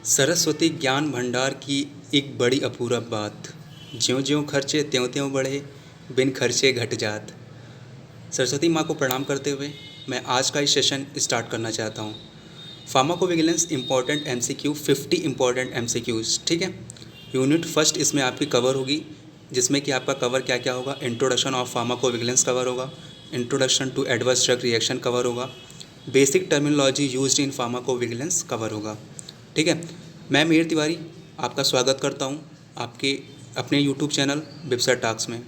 सरस्वती ज्ञान भंडार की एक बड़ी अपूरप बात। ज्यों ज्यों खर्चे त्यों त्यों बढ़े, बिन खर्चे घट जात। सरस्वती माँ को प्रणाम करते हुए मैं आज का ये सेशन स्टार्ट करना चाहता हूँ। Pharmacovigilance important MCQ 50 important MCQs, ठीक है। यूनिट फर्स्ट इसमें आपकी कवर होगी, जिसमें कि आपका कवर क्या क्या होगा। इंट्रोडक्शन ऑफ फार्माकोविजिलेंस कवर होगा, introduction to adverse drug reaction cover होगा, basic terminology used in pharmacovigilance cover होगा, ठीक है। मैं मीर तिवारी आपका स्वागत करता हूँ आपके अपने यूट्यूब चैनल बिप्सर टॉक्स में।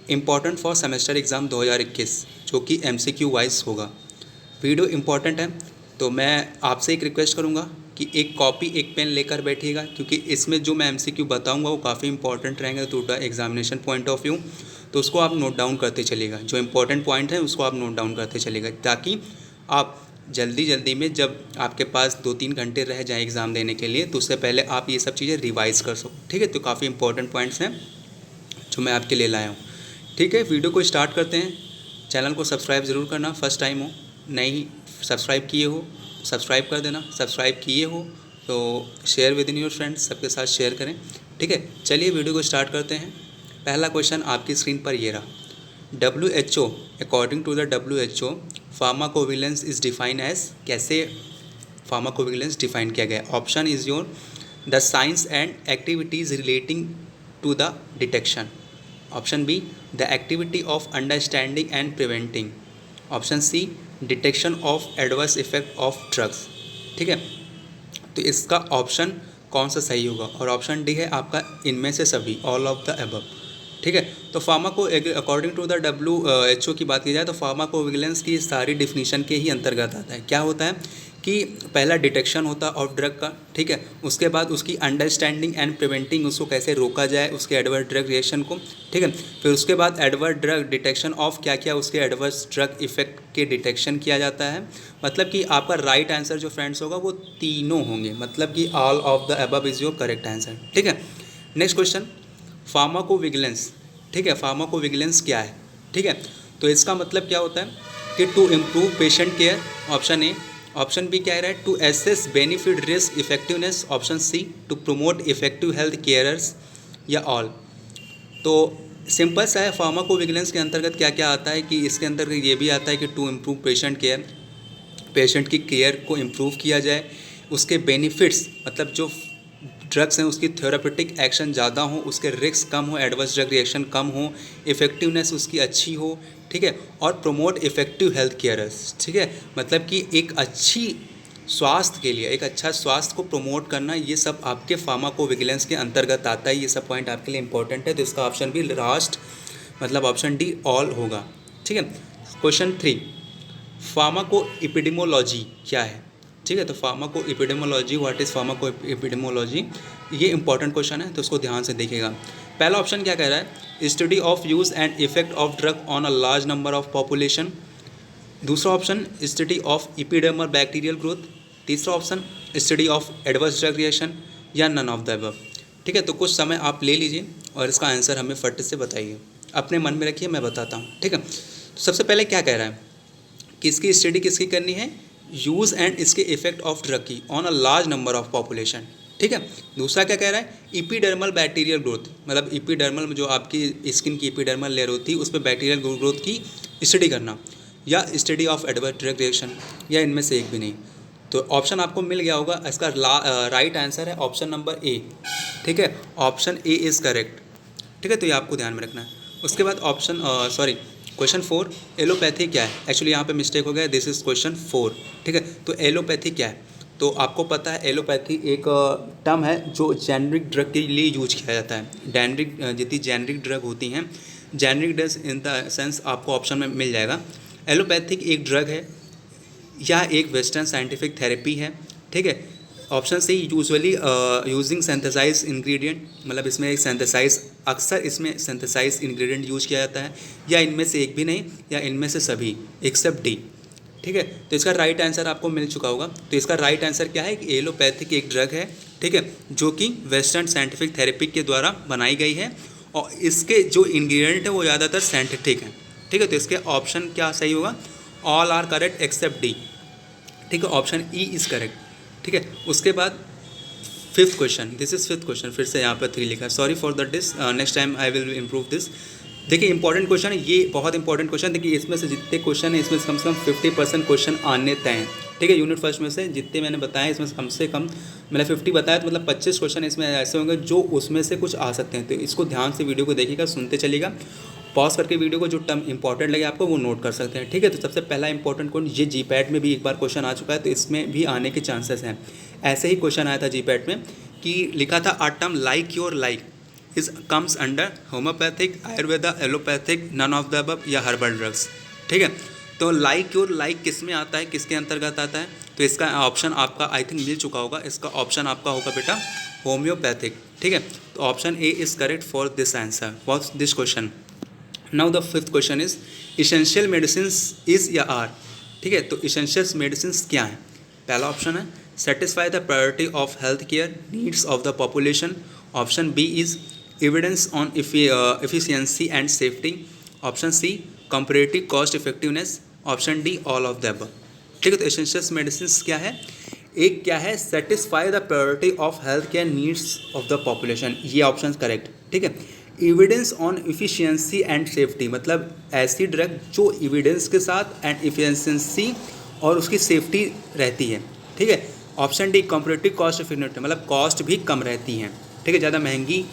इम्पॉर्टेंट फॉर सेमेस्टर एग्ज़ाम 2021 जो कि एमसीक्यू वाइज होगा। वीडियो इम्पॉर्टेंट है तो मैं आपसे एक रिक्वेस्ट करूँगा कि एक कॉपी एक पेन लेकर बैठिएगा, क्योंकि इसमें जो मैं एमसीक्यू बताऊँगा वो काफ़ी इंपॉर्टेंट रहेंगे to the examination point of view. तो उसको आप नोट डाउन करते चलिएगा, जो इंपॉर्टेंट पॉइंट है उसको आप नोट डाउन करते चलिएगा, ताकि आप जल्दी में जब आपके पास 2-3 घंटे रह जाए एग्ज़ाम देने के लिए तो उससे पहले आप ये सब चीज़ें रिवाइज़ कर सको, ठीक है। तो काफ़ी इंपॉर्टेंट पॉइंट्स हैं जो मैं आपके लिए लाया हूँ, ठीक है। वीडियो को स्टार्ट करते हैं। चैनल को सब्सक्राइब ज़रूर करना, फर्स्ट टाइम हो, नहीं सब्सक्राइब किए हो सब्सक्राइब कर देना, सब्सक्राइब किए हो तो share with in your friends, सबके साथ शेयर करें, ठीक है। चलिए वीडियो को स्टार्ट करते हैं। पहला क्वेश्चन आपकी स्क्रीन पर ये रहा। WHO according to the WHO pharmacovigilance is define as, कैसे फार्माकोविजिलेंस डिफाइन किया गया। Option is your the science and activities relating to the detection. Option B the activity of understanding and preventing. Option C detection of adverse effect of drugs, ठीक है। तो इसका option कौन सा सही होगा, और ऑप्शन डी है आपका इनमें से सभी, ऑल ऑफ द अबव, ठीक है। तो pharmaco according to the WHO की बात की जाए तो फार्माकोविजिलेंस की सारी डिफिनीशन के ही अंतर्गत आता है। क्या होता है कि पहला डिटेक्शन होता है ऑफ ड्रग का, ठीक है। उसके बाद उसकी अंडरस्टैंडिंग एंड प्रिवेंटिंग, उसको कैसे रोका जाए उसके एडवर्स ड्रग रिएक्शन को, ठीक है। फिर उसके बाद एडवर्स ड्रग डिटेक्शन ऑफ क्या क्या उसके एडवर्स ड्रग इफेक्ट के डिटेक्शन किया जाता है। मतलब कि आपका राइट आंसर जो फ्रेंड्स होगा वो तीनों होंगे, मतलब कि all of the above is your correct answer, ठीक है। नेक्स्ट क्वेश्चन, फार्माकोविजिलेंस, ठीक है। फार्माकोविजिलेंस क्या है, ठीक है। तो इसका मतलब क्या होता है कि to improve patient care, option A. Option B क्या है, to assess benefit risk effectiveness. Option C to promote effective health carers, या ऑल। तो सिंपल सा है, फार्माकोविजिलेंस के अंतर्गत क्या क्या आता है कि इसके अंतर्गत ये भी आता है कि to improve patient care, patient की केयर को इम्प्रूव किया जाए, उसके बेनिफिट्स मतलब जो ड्रग्स हैं उसकी थेरापेटिक एक्शन ज़्यादा हो, उसके रिस्क कम हो, एडवर्स ड्रग रिएक्शन कम हो, इफेक्टिवनेस उसकी अच्छी हो, ठीक है। और प्रमोट इफेक्टिव हेल्थ केयरर्स, ठीक है। मतलब कि एक अच्छी स्वास्थ्य के लिए, एक अच्छा स्वास्थ्य को प्रमोट करना, ये सब आपके फार्माकोविजिलेंस के अंतर्गत आता है। ये सब पॉइंट आपके लिए इंपॉर्टेंट है, तो इसका ऑप्शन भी लास्ट मतलब ऑप्शन डी ऑल होगा, ठीक है। क्वेश्चन 3, फार्माको एपिडेमोलॉजी क्या है, ठीक है। तो pharmaco epidemiology, what is pharmaco epidemiology, ये इंपॉर्टेंट क्वेश्चन है तो उसको ध्यान से देखिएगा। पहला ऑप्शन क्या कह रहा है, study of use and effect of drug on a large number of population. दूसरा option study of epidermal bacterial growth. तीसरा option study of adverse drug reaction, या नन ऑफ द अबव, ठीक है। तो कुछ समय आप ले लीजिए और इसका आंसर हमें फट से बताइए, अपने मन में रखिए, मैं बताता हूँ, ठीक है। तो सबसे पहले क्या कह रहा है, किसकी स्टडी किसकी करनी है, यूज़ एंड इसके इफेक्ट ऑफ ड्रग की on a large number of population, ठीक है। दूसरा क्या कह रहा है, एपिडर्मल बैक्टीरियल ग्रोथ, मतलब एपिडर्मल में जो आपकी स्किन की एपिडर्मल लेयर होती है उस पर बैक्टीरियल ग्रोथ की स्टडी करना, या study of adverse drug reaction, या इनमें से एक भी नहीं। तो ऑप्शन आपको मिल गया होगा, इसका राइट आंसर है ऑप्शन नंबर ए, ठीक है। ऑप्शन ए इज़ करेक्ट, ठीक है। तो ये आपको ध्यान में रखना है। उसके बाद ऑप्शन क्वेश्चन 4, एलोपैथी क्या है। एक्चुअली यहाँ पे मिस्टेक हो गया, दिस इज़ क्वेश्चन 4, ठीक है। तो एलोपैथी क्या है, तो आपको पता है एलोपैथी एक टर्म है जो जेनरिक ड्रग के लिए यूज किया जाता है। जितनी जेनरिक ड्रग होती हैं, generic drugs in the sense आपको ऑप्शन में मिल जाएगा। एलोपैथिक एक ड्रग है या एक वेस्टर्न साइंटिफिक थेरेपी है, ठीक है। Option C usually using synthesize ingredient, मतलब इसमें एक सिंथेसाइज, अक्सर इसमें सिंथेसाइज इंग्रेडिएंट यूज किया जाता है, या इनमें से एक भी नहीं, या इनमें से सभी एक्सेप्ट डी, ठीक है। तो इसका राइट आंसर आपको मिल चुका होगा। तो इसका राइट आंसर क्या है कि एलोपैथिक एक ड्रग है, ठीक है, जो कि वेस्टर्न साइंटिफिक थेरेपी के द्वारा बनाई गई है, और इसके जो इंग्रेडिएंट है वो ज़्यादातर सिंथेटिक हैं, ठीक है। तो इसके ऑप्शन क्या सही होगा, all are correct except D, ठीक है। ऑप्शन ई इज़ करेक्ट, ठीक है। उसके बाद fifth question, this is fifth question, फिर से यहाँ पर 3 लिखा है, sorry for the this, next time I will improve this. देखिए इंपॉर्टेंट क्वेश्चन है ये, बहुत इंपॉर्टेंट क्वेश्चन। देखिए इसमें से जितने क्वेश्चन है इसमें से कम 50% क्वेश्चन आने तय हैं, ठीक है। यूनिट फर्स्ट में से जितने मैंने बताए इसमें से कम मैंने 50 बताया, तो मतलब 25 क्वेश्चन इसमें ऐसे होंगे जो उसमें से कुछ आ सकते हैं। तो इसको ध्यान से वीडियो को देखिएगा, सुनते चलिएगा, पॉज करके वीडियो को, जो टर्म इंपॉर्टेंट लगे आपको वो नोट कर सकते हैं, ठीक है। तो सबसे पहला इंपॉर्टेंट क्वेश्चन, ये जीपैट में भी एक बार क्वेश्चन आ चुका है, तो इसमें भी आने के चांसेस हैं। ऐसे ही क्वेश्चन आया था जीपैट में कि लिखा था a term like your like is comes under homeopathic, Ayurveda, allopathic, none of the above या हर्बल ड्रग्स, ठीक है। तो लाइक योर लाइक किस में आता है, किसके अंतर्गत आता है? तो इसका ऑप्शन आपका आई थिंक मिल चुका होगा, इसका ऑप्शन आपका होगा बेटा होम्योपैथिक, ठीक है। तो option A is correct for this answer for this question. Now the fifth question is essential medicine is या आर, ठीक है। तो इसेंशियल मेडिसिन क्या है? पहला ऑप्शन है satisfy the priority of health care needs of the population, option B is evidence on efficiency and safety, option C comparative cost effectiveness, option D all of the above, ठीक है। तो essential medicine क्या है? एक क्या है, satisfy the priority of health care needs of the population, ये option correct, ठीक है। Evidence on efficiency and safety, मतलब ऐसी ड्रग जो एविडेंस के साथ एंड एफिशिएंसी और उसकी सेफ्टी रहती है, ठीक है। Option D comparative cost effectiveness, मतलब कॉस्ट भी कम रहती हैं, ठीक है, ज़्यादा महंगी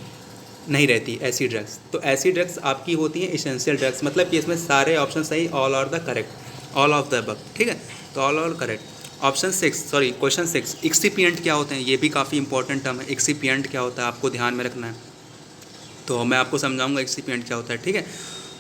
नहीं रहती ऐसी ड्रग्स। तो ऐसी ड्रग्स आपकी होती हैं एसेंशियल ड्रग्स, मतलब कि इसमें सारे ऑप्शन सही, all are the correct, all of the above, ठीक है। तो all correct. Option 6, sorry question 6, excipient क्या होते हैं? ये भी काफ़ी इंपॉर्टेंट टर्म है, एक्सिपिएंट क्या होता है आपको ध्यान में रखना है, तो मैं आपको समझाऊंगा एक्सिपिएंट क्या होता है, ठीक है।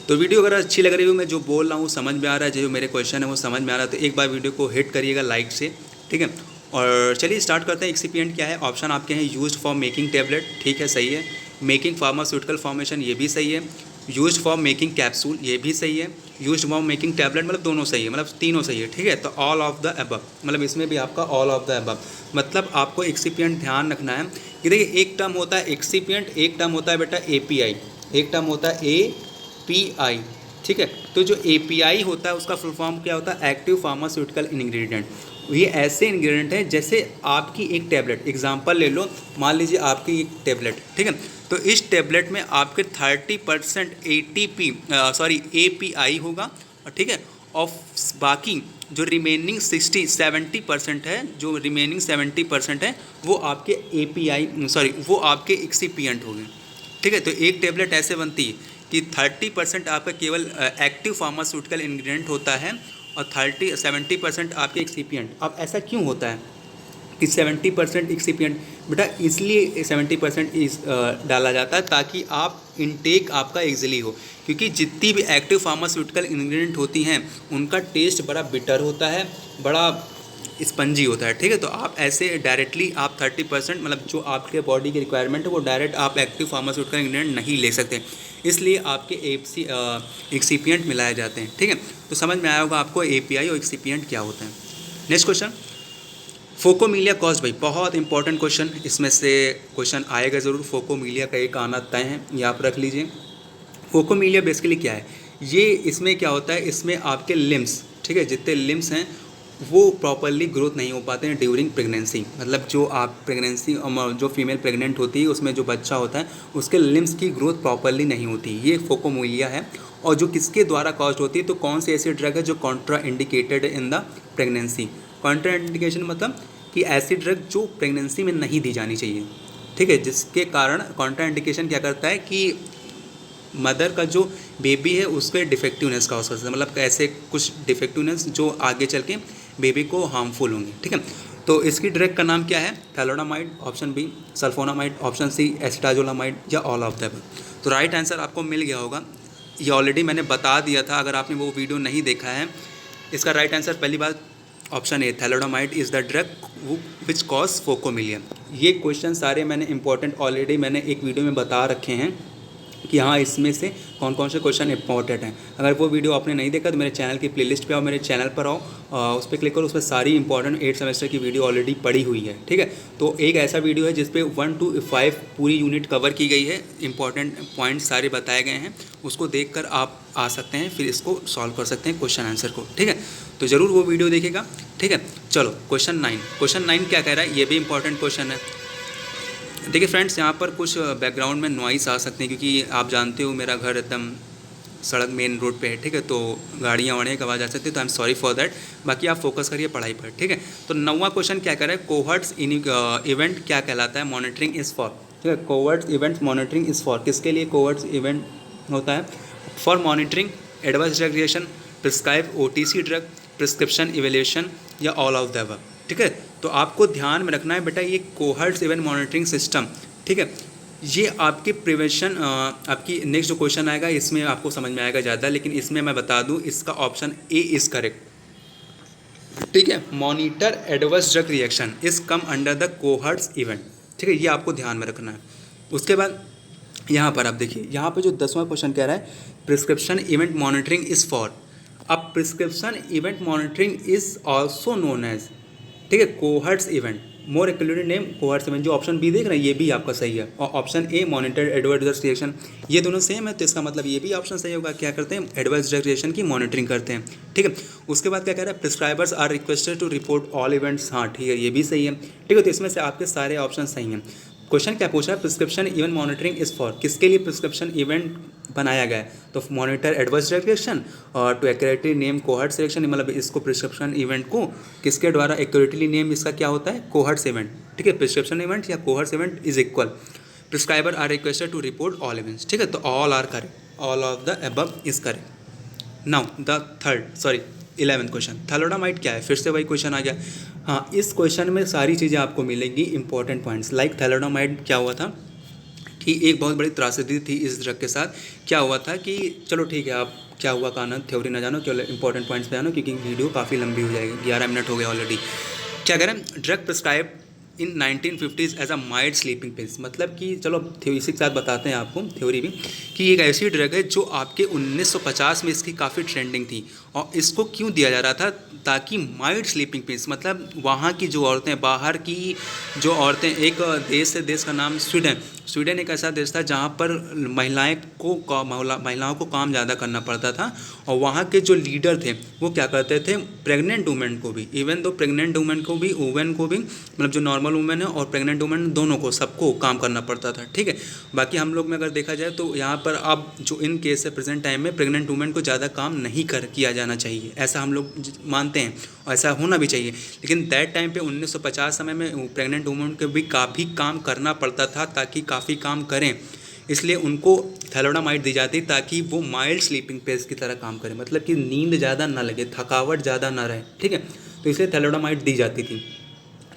तो वीडियो अगर अच्छी लग रही हो, मैं जो बोल रहा हूँ समझ में आ रहा है, जो मेरे क्वेश्चन है वो समझ में आ रहा है, तो एक बार वीडियो को हिट करिएगा लाइक से, ठीक है। और चलिए स्टार्ट करते हैं। एक्सिपिएंट क्या है? ऑप्शन आपके हैं यूज्ड फॉर मेकिंग टेबलेट, ठीक है, सही है। मेकिंग फार्मास्यूटिकल फॉर्मेशन, ये भी सही है। यूज्ड फॉर मेकिंग कैप्सूल, ये भी सही है। यूज्ड फॉर मेकिंग टैबलेट, मतलब दोनों सही है, मतलब तीनों सही है, ठीक है। तो ऑल ऑफ द अबव, मतलब इसमें भी आपका ऑल ऑफ द अबव, मतलब आपको एक्सिपिएंट ध्यान रखना है कि देखिए एक टर्म होता है एक्सिपिएंट, एक टर्म होता है बेटा एपीआई, एक टर्म होता है एपीआई, ठीक है। तो जो एपीआई होता है उसका फुल फॉर्म क्या होता है? Active pharmaceutical ingredient. ये ऐसे इंग्रेडिएंट हैं जैसे आपकी एक टैबलेट, एग्जांपल ले लो, मान लीजिए आपकी एक टैबलेट, ठीक है। तो इस टैबलेट में आपके 30% एपीआई होगा, ठीक है। और बाकी जो रिमेनिंग 70% है, जो रिमेनिंग 70% है वो आपके एपीआई वो आपके एक्सिपिएंट होंगे, ठीक है। तो एक टैबलेट ऐसे बनती है कि 30% आपका केवल एक्टिव फार्मास्यूटिकल इंग्रेडिएंट होता है और 70% आपके एक्सिपिएंट। अब ऐसा क्यों होता है कि 70% एक्सिपिएंट? बेटा इसलिए 70% डाला जाता है ताकि आप इनटेक आपका ईजिली हो, क्योंकि जितनी भी एक्टिव फार्मास्यूटिकल इंग्रेडिएंट होती हैं उनका टेस्ट बड़ा बिटर होता है, बड़ा स्पंजी होता है, ठीक है। तो आप ऐसे डायरेक्टली आप 30% मतलब जो आपके बॉडी की रिक्वायरमेंट है वो डायरेक्ट आप एक्टिव फार्मास्यूटिकल इंग्रेडिएंट नहीं ले सकते, इसलिए आपके एक्सिपिएंट मिलाए जाते हैं, ठीक है। तो समझ में आया होगा आपको एपीआई और एक्सिपिएंट क्या होता है। नेक्स्ट क्वेश्चन, फोकोमिलिया कॉज भाई, बहुत इंपॉर्टेंट क्वेश्चन, इसमें से क्वेश्चन आएगा ज़रूर। फोकोमिलिया का एक आना तय है, ये आप रख लीजिए। फोकोमिलिया बेसिकली क्या है? ये इसमें क्या होता है, इसमें आपके लिम्स, ठीक है, जितने लिम्स हैं वो प्रॉपरली ग्रोथ नहीं हो पाते हैं ड्यूरिंग प्रेगनेंसी, मतलब जो आप प्रेगनेंसी जो फीमेल प्रेग्नेंट होती है उसमें जो बच्चा होता है उसके लिम्स की ग्रोथ प्रॉपरली नहीं होती, ये फोकोमिलिया है। और जो किसके द्वारा कॉज होती है? तो कौन सी ऐसी ड्रग है जो Contra indicated in the pregnancy? Contra indication मतलब कि ऐसी ड्रग जो प्रेगनेंसी में नहीं दी जानी चाहिए, ठीक है, जिसके कारण कॉन्ट्रा इंडिकेशन क्या करता है कि मदर का जो बेबी है उसके डिफेक्टिवनेस का हो सकता है, मतलब ऐसे कुछ डिफेक्टिवनेस जो आगे चल के बेबी को हार्मफुल होंगे, ठीक है। तो इसकी ड्रग का नाम क्या है? Thalidomide, option B sulphonamide, option C acetazolamide या ऑल ऑफ द अबव। तो राइट आंसर आपको मिल गया होगा, ये ऑलरेडी मैंने बता दिया था, अगर आपने वो वीडियो नहीं देखा है। इसका राइट आंसर पहली बात option A, thalidomide is the drug which cause phocomelia. ये क्वेश्चन सारे मैंने इंपॉर्टेंट ऑलरेडी मैंने एक वीडियो में बता रखे हैं कि हाँ इसमें से कौन कौन से क्वेश्चन इंपॉर्टेंट हैं। अगर वो वीडियो आपने नहीं देखा तो मेरे चैनल की प्लेलिस्ट पे आओ, मेरे चैनल पर आओ, उस पर क्लिक करो, उस पर सारी इंपॉर्टेंट 8 सेमेस्टर की वीडियो ऑलरेडी पड़ी हुई है, ठीक है। तो एक ऐसा वीडियो है जिस पे 1 to 5 पूरी यूनिट कवर की गई है, इंपॉर्टेंट पॉइंट्स सारे बताए गए हैं, उसको देखकर आप आ सकते हैं, फिर इसको सॉल्व कर सकते हैं क्वेश्चन आंसर को, ठीक है। तो ज़रूर वो वीडियो देखिएगा, ठीक है। चलो क्वेश्चन 9 क्या कह रहा है? ये भी इंपॉर्टेंट क्वेश्चन है। देखिए फ्रेंड्स, यहाँ पर कुछ बैकग्राउंड में नॉइस आ सकते हैं, क्योंकि आप जानते हो मेरा घर एकदम सड़क मेन रोड पे है, ठीक है, तो गाड़ियाँ वाड़ियाँ की आवाज़ आ सकती है, तो I am sorry for that. बाकी आप फोकस करिए पढ़ाई पर, ठीक है। तो 9वां क्वेश्चन क्या कह रहा है, कोहर्ट्स इवेंट क्या कहलाता है, मॉनिटरिंग इज़ फॉर, ठीक है। Cohorts event monitoring is for, किसके लिए कोहर्ट्स इवेंट होता है, for monitoring advance drug reaction, prescribe OTC drug, prescription evaluation, या ऑल ऑफ द अबव, ठीक है। तो आपको ध्यान में रखना है बेटा, ये कोहर्ट्स इवेंट मॉनिटरिंग सिस्टम, ठीक है, ये आपके प्रिवेंशन, आपकी नेक्स्ट जो क्वेश्चन आएगा इसमें आपको समझ में आएगा ज़्यादा, लेकिन इसमें मैं बता दूं इसका ऑप्शन ए इज़ करेक्ट, ठीक है। Monitor adverse drug reaction is come under the cohorts event, ठीक है, ये आपको ध्यान में रखना है। उसके बाद यहाँ पर आप देखिए, यहाँ पे जो 10वां क्वेश्चन कह रहा है, prescription event monitoring is for, अब prescription event monitoring is also known as, ठीक है, cohorts event, more accurately name cohorts event. जो ऑप्शन बी देख रहे हैं ये भी आपका सही है, और option A monitor adverse reaction, ये दोनों सेम है, तो इसका मतलब ये भी ऑप्शन सही होगा। क्या करते हैं, एडवर्स रिएक्शन की मॉनिटरिंग करते हैं, ठीक है। उसके बाद क्या कह रहा है, prescribers are requested to report all events, हाँ ठीक है, ये भी सही है, ठीक है। तो इसमें से आपके सारे ऑप्शन सही हैं। क्वेश्चन क्या पूछा है, prescription event monitoring is for, किसके लिए प्रिस्क्रिप्शन इवेंट बनाया गया है, तो मॉनिटर एडवर्स ड्रग रिएक्शन, और to accurately name cohort selection, मतलब इसको प्रिस्क्रिप्शन इवेंट को किसके द्वारा एक्यूरेटली नेम इसका क्या होता है, कोहर्ट्स इवेंट, ठीक है। प्रिस्क्रिप्शन इवेंट या cohorts event is equal, prescriber are requested to report all events, ठीक है। तो all are correct, all of the above is correct. Now the 11th question, thalidomide क्या है, फिर से वही क्वेश्चन आ गया। हाँ, इस क्वेश्चन में सारी चीज़ें आपको मिलेंगी, इंपॉर्टेंट पॉइंट्स। लाइक थैलोडामाइड क्या हुआ था कि एक बहुत बड़ी त्रासदी थी इस ड्रग के साथ। क्या हुआ था कि चलो ठीक है, आप क्या हुआ का आनंद थ्योरी ना जानो, केवल इंपॉर्टेंट पॉइंट्स पे जानो, क्योंकि वीडियो काफ़ी लंबी हो जाएगी, 11 मिनट हो गए ऑलरेडी। क्या कह रहे हैं, drug prescribe in 1950s as a mild sleeping pills, मतलब कि चलो थ्योरी के साथ बताते हैं आपको, थ्योरी भी, कि एक ऐसी ड्रग है जो आपके 1950 में इसकी काफ़ी ट्रेंडिंग थी, और इसको क्यों दिया जा रहा था, ताकि माइल्ड स्लीपिंग पिल्स, मतलब वहाँ की जो औरतें, बाहर की जो औरतें, एक देश से, देश का नाम स्वीडन, स्वीडन एक ऐसा देश था जहाँ पर महिलाओं को काम ज़्यादा करना पड़ता था, और वहाँ के जो लीडर थे वो क्या करते थे, प्रेग्नेंट वुमेन को भी, इवन दो प्रेग्नेंट वुमेन को भी, मतलब जो नॉर्मल वुमेन है और प्रेग्नेंट वुमेन, दोनों को, सबको काम करना पड़ता था, ठीक है। बाकी हम लोग में अगर देखा जाए तो यहाँ पर अब जो इन केस है प्रेजेंट टाइम में, प्रेग्नेंट वुमेन को ज़्यादा काम नहीं किया जाना चाहिए, ऐसा हम लोग मानते हैं, और ऐसा होना भी चाहिए। लेकिन दैट टाइम पे 1950 समय में प्रेग्नेंट वुमेन को भी काफ़ी काम करना पड़ता था, ताकि काफ़ी काम करें, इसलिए उनको थैलोडामाइड दी जाती, ताकि वो माइल्ड स्लीपिंग पिल्स की तरह काम करें, मतलब कि नींद ज़्यादा ना लगे, थकावट ज़्यादा ना रहे, ठीक है। तो इसलिए थैलोडामाइड दी जाती थी।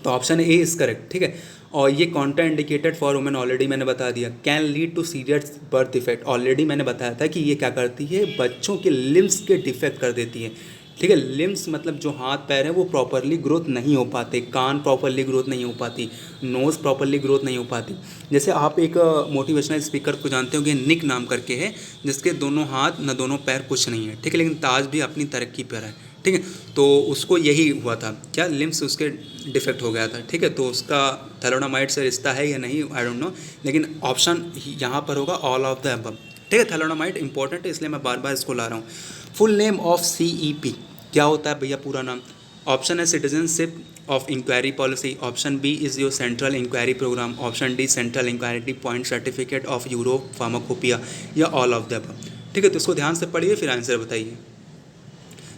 तो ऑप्शन ए इज़ करेक्ट, ठीक है। और ये contraindicated for women, already मैंने बता दिया। Can lead to serious birth effect, already मैंने बताया था कि ये क्या करती है, बच्चों के लिम्स के डिफेक्ट कर देती है, ठीक है। लिम्स मतलब जो हाथ पैर हैं वो प्रॉपरली ग्रोथ नहीं हो पाते, कान प्रॉपरली ग्रोथ नहीं हो पाती, नोज़ प्रॉपरली ग्रोथ नहीं हो पाती। जैसे आप एक मोटिवेशनल स्पीकर को जानते होंगे, निक नाम करके है, जिसके दोनों हाथ न दोनों पैर कुछ नहीं है, ठीक है, लेकिन ताज भी अपनी तरक्की पर है, ठीक है। तो उसको यही हुआ था, क्या लिम्स उसके डिफेक्ट हो गया था, ठीक है। तो उसका थैलोडामाइड से रिश्ता है या नहीं, आई डोंट नो, लेकिन ऑप्शन यहाँ पर होगा ऑल ऑफ द अबव, ठीक है। थैलोडामाइड इंपॉर्टेंट है, इसलिए मैं बार बार इसको ला रहा हूँ। फुल नेम ऑफ CEP क्या होता है भैया, पूरा नाम। ऑप्शन है citizenship of inquiry policy, option B is your central inquiry programme, option D central inquiry point certificate of Europe pharmacopoeia, या ऑल ऑफ द अबव, ठीक है। तो इसको ध्यान से पढ़िए, फिर आंसर बताइए।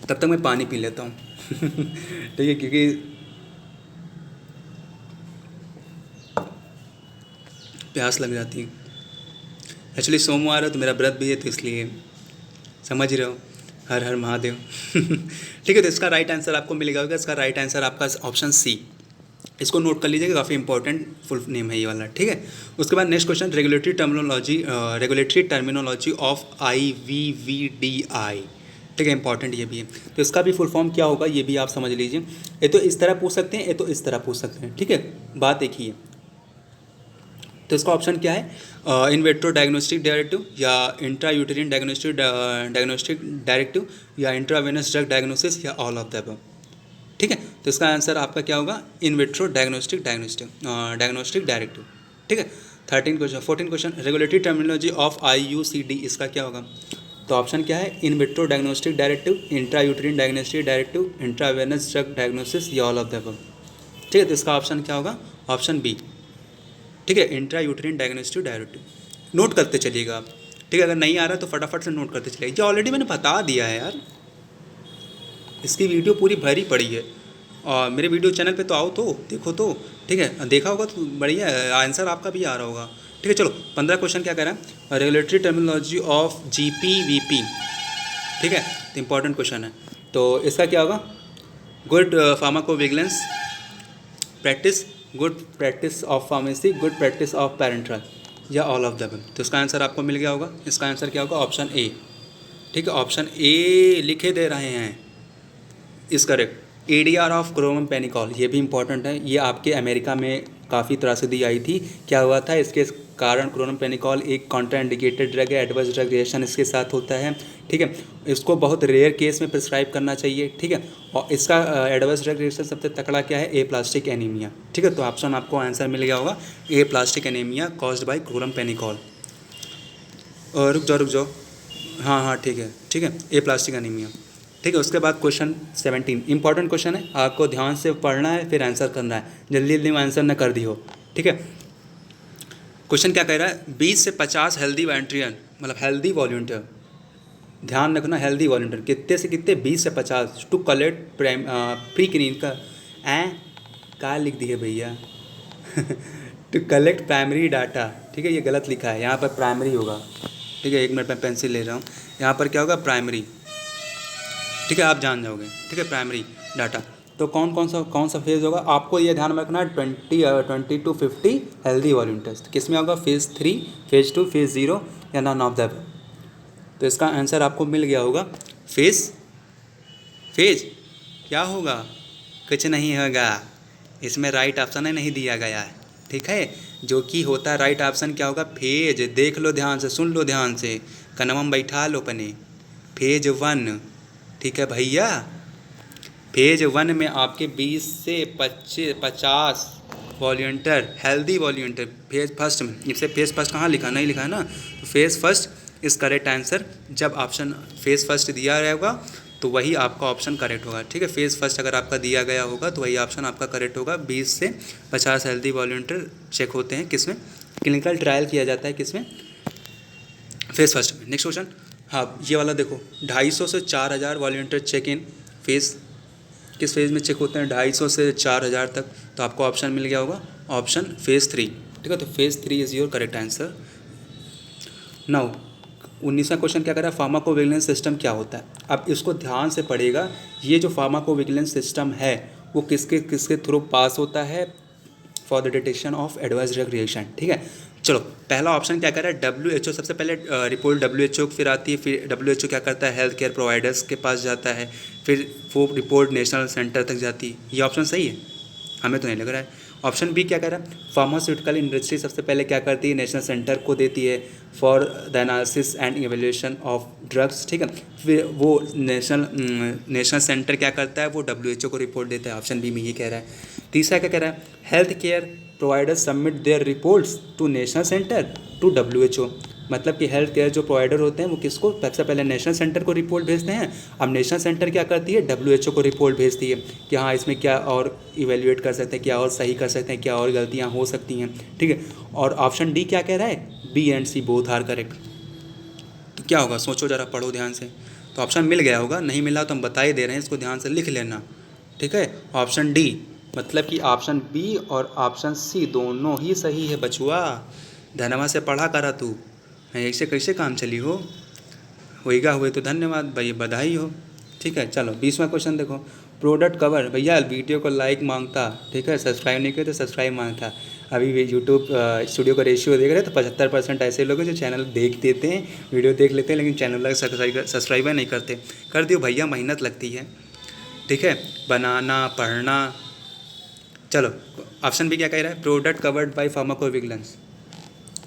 तब तक मैं पानी पी लेता हूँ ठीक है, क्योंकि प्यास लग जाती है। एक्चुअली सोमवार है तो मेरा व्रत भी है, तो इसलिए समझ रहे हो, हर हर महादेव ठीक है। तो इसका राइट आंसर आपको मिलेगा, इसका राइट आंसर आपका ऑप्शन सी, इसको नोट कर लीजिएगा, काफ़ी इंपॉर्टेंट फुल नेम है ये वाला, ठीक है। उसके बाद next question, regulatory terminology of IVVDI, ठीक है, इंपॉर्टेंट ये भी है। तो इसका भी फुल फॉर्म क्या होगा ये भी आप समझ लीजिए। ये तो इस तरह पूछ सकते हैं, ये तो इस तरह पूछ सकते हैं, ठीक है, बात एक ही है। तो इसका ऑप्शन क्या है, इन विट्रो डायग्नोस्टिक डायरेक्टिव, या इंट्रा यूटेरिन डायग्नोस्टिक डायरेक्टिव, या इंट्रावेनस ड्रग डायग्नोसिस, या ऑल ऑफ द अबव, ठीक है। तो इसका आंसर आपका क्या होगा, इन विट्रो डायग्नोस्टिक डायरेक्टिव, ठीक है। 14 question, regulatory terminology of IUCD, इसका क्या होगा। तो ऑप्शन क्या है, in vitro diagnostic directive, intra यूटेरिन diagnostic directive, intravenous drug diagnosis, या ऑल ऑफ द अबव, ठीक है। तो इसका ऑप्शन क्या होगा, ऑप्शन बी, ठीक है, intra uterine diagnostic directive, note करते चलिएगा आप। ठीक है, अगर नहीं आ रहा तो फटाफट से नोट करते चलिएगा। ये ऑलरेडी मैंने बता दिया है यार, इसकी वीडियो पूरी भरी पड़ी है, और मेरे वीडियो चैनल पे तो आओ तो देखो तो। ठीक है, देखा होगा तो बढ़िया है, आंसर आपका भी आ रहा होगा। ठीक है, चलो 15 क्वेश्चन क्या कह रहा है, रेगुलेटरी टर्मिनोलॉजी ऑफ GPVP। ठीक है, तो इंपॉर्टेंट क्वेश्चन है। तो इसका क्या होगा, good pharmacovigilance practice, good practice of pharmacy, good practice of parenteral, या ऑल ऑफ द। तो इसका आंसर आपको मिल गया होगा। इसका आंसर क्या होगा, ऑप्शन ए। ठीक है, ऑप्शन ए लिखे दे रहे हैं इस करेक्ट। ADR ऑफ क्रोमपेनिकॉल, ये भी इंपॉर्टेंट है, ये आपके अमेरिका में काफ़ी त्रासदी आई थी। क्या हुआ था, इसके कारण क्रोमपेनिकॉल एक कॉन्ट्राइंडिकेटेड ड्रग है, एडवर्स ड्रग रिएक्शन इसके साथ होता है। ठीक है, इसको बहुत रेयर केस में प्रिस्क्राइब करना चाहिए। ठीक है, और इसका एडवर्स ड्रग रिएक्शन सबसे तकड़ा क्या है, एप्लास्टिक एनीमिया। ठीक है, तो ऑप्शन आपको आंसर मिल गया होगा, एप्लास्टिक एनीमिया कॉज्ड बाय क्रोमपेनिकॉल। और रुक जाओ, हाँ ठीक है, एप्लास्टिक एनीमिया। ठीक है, उसके बाद क्वेश्चन 17 इंपॉर्टेंट क्वेश्चन है, आपको ध्यान से पढ़ना है फिर आंसर करना है, जल्दी जल्दी में आंसर न कर दी हो। ठीक है, क्वेश्चन क्या कह रहा है, 20 से 50 हेल्दी वॉलंटियर, मतलब हेल्दी वॉलंटियर, ध्यान रखना, हेल्दी वॉलंटियर कितने से कितने, 20 से 50, टू कलेक्ट प्री क्लिनिकल का लिख दिए भैया टू कलेक्ट प्राइमरी डाटा। ठीक है, ये गलत लिखा है, यहाँ पर प्राइमरी होगा। ठीक है, एक मिनट में पेंसिल ले रहा हूँ, यहाँ पर क्या होगा, प्राइमरी। ठीक है, आप जान जाओगे। ठीक है, प्राइमरी डाटा, तो कौन सा फेज़ होगा, आपको ये ध्यान में रखना है, 20 to 50 हेल्दी वॉलंटियर्स, किस में होगा, फेज़ 3, फेज़ 2, फेज़ 0, या नॉन ऑफ द। तो इसका आंसर आपको मिल गया होगा, फेज़ क्या होगा, कुछ नहीं होगा, इसमें राइट ऑप्शन है नहीं दिया गया है। ठीक है, जो कि होता है राइट ऑप्शन क्या होगा, फेज, देख लो ध्यान से, सुन लो ध्यान से, कनम बैठा लो अपने, फेज 1। ठीक है भैया, फेज 1 में आपके 20 से 50 volunteer, healthy volunteer, phase first में, इसे फेज फर्स्ट कहाँ लिखा, नहीं लिखा है ना, तो फेज फर्स्ट इस करेक्ट आंसर। जब ऑप्शन फेज फर्स्ट दिया रहेगा तो वही आपका ऑप्शन करेक्ट होगा। ठीक है, फेज़ फर्स्ट अगर आपका दिया गया होगा तो वही ऑप्शन आपका करेक्ट होगा। 20 से 50 हेल्दी वॉलंटियर चेक होते हैं, किसमें, क्लिनिकल ट्रायल किया जाता है, किसमें, फेज़ फर्स्ट में। नेक्स्ट क्वेश्चन, हाँ ये वाला देखो, 250 से 4000 वॉलंटियर चेक इन फेज़, किस फेज़ में चेक होते हैं, 250 से 4000 तक, तो आपको ऑप्शन मिल गया होगा, ऑप्शन फेज़ 3। ठीक है, तो phase 3 is your correct answer. Now 19वां क्वेश्चन क्या कर रहा है, फार्माकोविजिलेंस सिस्टम क्या होता है। अब इसको ध्यान से पढ़ेगा, ये जो फार्माकोविजिलेंस सिस्टम है वो किसके थ्रू पास होता है, for the detection of adverse drug reaction. ठीक है, चलो पहला ऑप्शन क्या कर रहा है, WHO, सबसे पहले रिपोर्ट WHO फिर आती है, फिर WHO क्या करता है, हेल्थ केयर प्रोवाइडर्स के पास जाता है, फिर वो रिपोर्ट नेशनल सेंटर तक जाती है। ये ऑप्शन सही है, हमें तो नहीं लग रहा है। ऑप्शन बी क्या कर रहा है, फार्मास्यूटिकल इंडस्ट्री सबसे पहले क्या करती है, नेशनल सेंटर को देती है for the analysis and evaluation of drugs. ठीक है, फिर वो नेशनल सेंटर क्या करता है, वो WHO को रिपोर्ट देता है। ऑप्शन बी में ये कह रहा है। तीसरा क्या कह रहा है, health care providers submit their reports to national centre to WHO, मतलब कि हेल्थ केयर जो प्रोवाइडर होते हैं वो किसको, सबसे पहले नेशनल सेंटर को रिपोर्ट भेजते हैं। अब नेशनल सेंटर क्या करती है, WHO को रिपोर्ट भेजती है कि हाँ इसमें क्या और इवेल्युएट कर सकते हैं, क्या और सही कर सकते हैं, क्या और गलतियाँ हो सकती हैं। ठीक है, और ऑप्शन डी क्या कह रहा है, B and C both are correct. तो क्या होगा, सोचो ज़रा, पढ़ो ध्यान से। तो ऑप्शन मिल गया होगा, नहीं मिला तो हम बता ही दे रहे हैं, इसको ध्यान से लिख लेना। ठीक है, ऑप्शन डी, मतलब कि ऑप्शन बी और ऑप्शन सी दोनों ही सही है बचुआ, धनवा से पढ़ा करा तू, ऐसे कैसे काम चली होएगा हुए तो धन्यवाद भाई, बधाई हो। ठीक है, चलो 20वां क्वेश्चन देखो, प्रोडक्ट कवर, भैया वीडियो को लाइक मांगता, ठीक है, सब्सक्राइब नहीं किया तो सब्सक्राइब मांगता। अभी भी यूट्यूब स्टूडियो का रेशियो देख रहे हैं तो 75% ऐसे लोग हैं जो चैनल देख देते हैं, वीडियो देख लेते हैं, लेकिन चैनल सब्सक्राइब नहीं करते। कर दियो भैया, मेहनत लगती है। ठीक है, बनाना पढ़ना। चलो ऑप्शन भी क्या कह रहा है, प्रोडक्ट कवर्ड बाय फार्माकोविजिलेंस,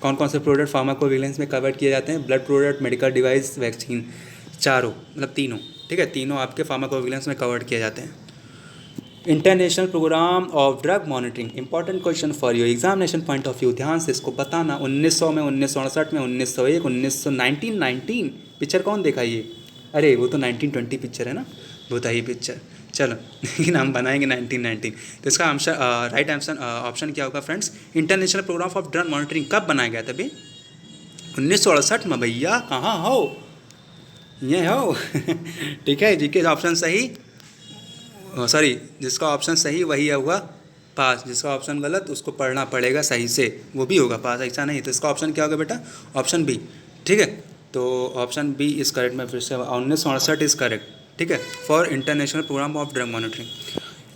कौन कौन से प्रोडक्ट फार्माकोविजिलेंस में कवर किए जाते हैं, blood product, medical device, vaccine, चारों मतलब तीनों। ठीक है, तीनों आपके फार्माकोविजिलेंस में कवर किए जाते हैं। International programme of drug monitoring, important question for your examination point of view, ध्यान से इसको बताना। 1900 में, 1968 में, 1901, 1919 पिक्चर कौन देखा ये, अरे वो तो 1920 पिक्चर है ना, बताइए पिक्चर। चलो लेकिन हम बनाएंगे 1919। तो इसका आंसर राइट आंसर ऑप्शन क्या होगा friends? International programme of drug monitoring कब बनाया गया था भाई? 1968 में भैया। कहाँ हो? ये हो ठीक है, जी के ऑप्शन सही, सॉरी जिसका ऑप्शन सही वही होगा पास, जिसका ऑप्शन गलत उसको पढ़ना पड़ेगा सही से, वो भी होगा पास, ऐसा नहीं। तो इसका ऑप्शन क्या होगा बेटा? Option B. ठीक है, तो ऑप्शन बी इज करेक्ट। मैं फिर से 1968 इज करेक्ट। ठीक है, for international programme of drug monitoring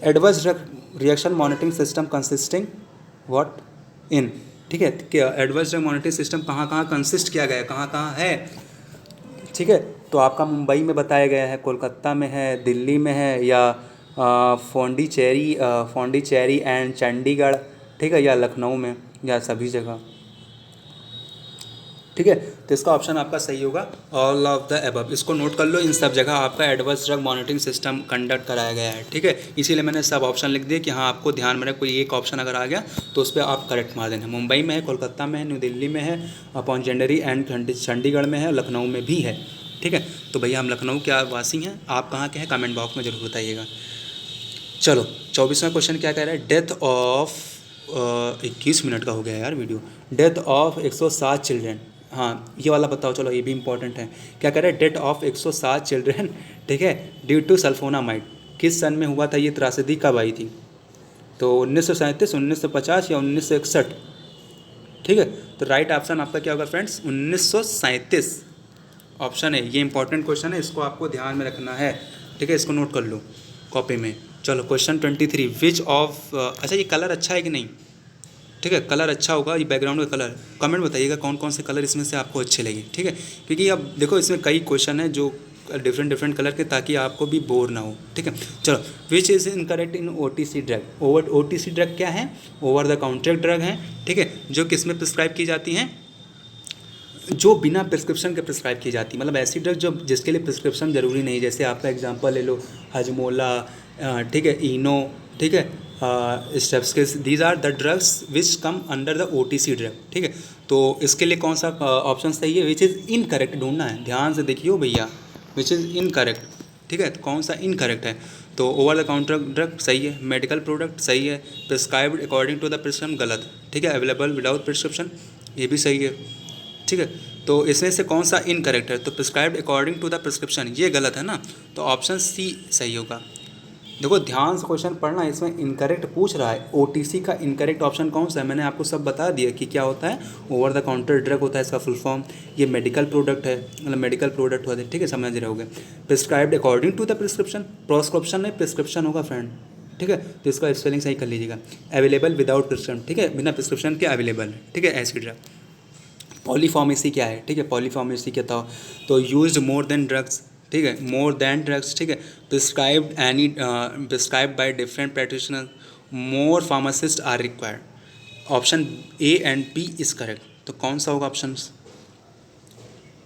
adverse drug reaction monitoring system consisting what in. ठीक है, क्या एडवर्स ड्रग मॉनिटरिंग सिस्टम कहाँ कहाँ कंसिस्ट किया गया है, कहाँ कहाँ है? ठीक है, तो आपका मुंबई में बताया गया है, कोलकाता में है, दिल्ली में है, या पौंडीचेरी एंड चंडीगढ़, ठीक है, या लखनऊ में, या सभी जगह। ठीक है, तो इसका ऑप्शन आपका सही होगा ऑल ऑफ द अबव। इसको नोट कर लो, इन सब जगह आपका adverse drug monitoring system conduct कराया गया है। ठीक है, इसीलिए मैंने सब ऑप्शन लिख दिए कि हाँ आपको ध्यान में रहे, कोई एक ऑप्शन अगर आ गया तो उस पर आप करेक्ट मार देना। मुंबई में है, कोलकाता में है, न्यू दिल्ली में है, पौंडीचेरी एंड चंडीगढ़ में है, लखनऊ में भी है। ठीक है, तो भैया हम लखनऊ के वासी हैं, आप कहाँ के हैं कमेंट बॉक्स में जरूर बताइएगा। चलो 24वां क्वेश्चन क्या कह रहा है? डेथ ऑफ 21 मिनट का हो गया यार वीडियो। डेथ ऑफ 107 चिल्ड्रेन, हाँ ये वाला बताओ, चलो ये भी इंपॉर्टेंट है। क्या कह रहा है? डेथ ऑफ 107 चिल्ड्रेन, ठीक है, ड्यू टू सल्फोनामाइड, किस सन में हुआ था ये त्रासदी, कब आई थी? तो 1937, 1950 या 1961? ठीक है, तो राइट ऑप्शन आपका क्या होगा फ्रेंड्स? 1937 ऑप्शन है। ये इंपॉर्टेंट क्वेश्चन है, इसको आपको ध्यान में रखना है। ठीक है, इसको नोट कर लो कॉपी में। चलो क्वेश्चन 23, विच ऑफ, अच्छा ये कलर अच्छा है कि नहीं? ठीक है, कलर अच्छा होगा, ये बैकग्राउंड का कलर कमेंट बताइएगा कौन कौन से कलर इसमें से आपको अच्छे लगे। ठीक है, क्योंकि अब देखो इसमें कई क्वेश्चन है जो डिफरेंट कलर के, ताकि आपको भी बोर ना हो। ठीक है, चलो which is incorrect in OTC drug. OTC drug क्या है? ओवर द काउंटर ड्रग है। ठीक है, जो किस में प्रिस्क्राइब की जाती हैं? जो बिना प्रिस्क्रिप्शन के प्रिस्क्राइब की जाती है, मतलब ऐसी ड्रग जो जिसके लिए प्रिस्क्रिप्शन ज़रूरी नहीं। जैसे आपका एग्जांपल ले लो, हजमोला, ठीक है, इनो, ठीक है, स्टेप्स के, these are the drugs which come under the OTC drug. ठीक है, तो इसके लिए कौन सा ऑप्शन सही है? विच इज़ इनकरेक्ट ढूंढना है, ध्यान से देखियो भैया, विच इज़ इनकरेक्ट। ठीक है, तो कौन सा इनकरेक्ट है? तो ओवर द काउंटर ड्रग सही है, मेडिकल प्रोडक्ट सही है, prescribed according to the prescription गलत। ठीक है, अवेलेबल विदाउट प्रिस्क्रिप्शन ये भी सही है। ठीक है, तो इसमें से कौन सा इनकरेक्ट है? तो prescribed according to the prescription ये गलत है ना, तो ऑप्शन सी सही होगा। देखो ध्यान से क्वेश्चन पढ़ना, इसमें इनकरेक्ट पूछ रहा है। OTC का इनकरेक्ट ऑप्शन कौन सा है? मैंने आपको सब बता दिया कि क्या होता है। ओवर द काउंटर ड्रग होता है इसका फुल फॉर्म, ये मेडिकल प्रोडक्ट है, मतलब मेडिकल प्रोडक्ट होता है। ठीक है, समझ रहे होगे। Prescribed according to the prescription, proscription में प्रिस्क्रिप्शन होगा फ्रेंड। ठीक है, तो इसका स्पेलिंग सही कर लीजिएगा। अवेलेबल विदाउट प्रिस्क्रिप्शन, ठीक है, बिना प्रिस्क्रिप्शन के अवेलेबल। ठीक है, ऐसी ड्रग। पॉलीफार्मेसी क्या है? ठीक है, पॉलीफार्मेसी क्या था? तो यूज्ड मोर देन ड्रग्स, ठीक है, मोर देन ड्रग्स। ठीक है, prescribed any, prescribed by different practitioner, more pharmacist are required. Option A and B is correct. तो कौन सा होगा ऑप्शन?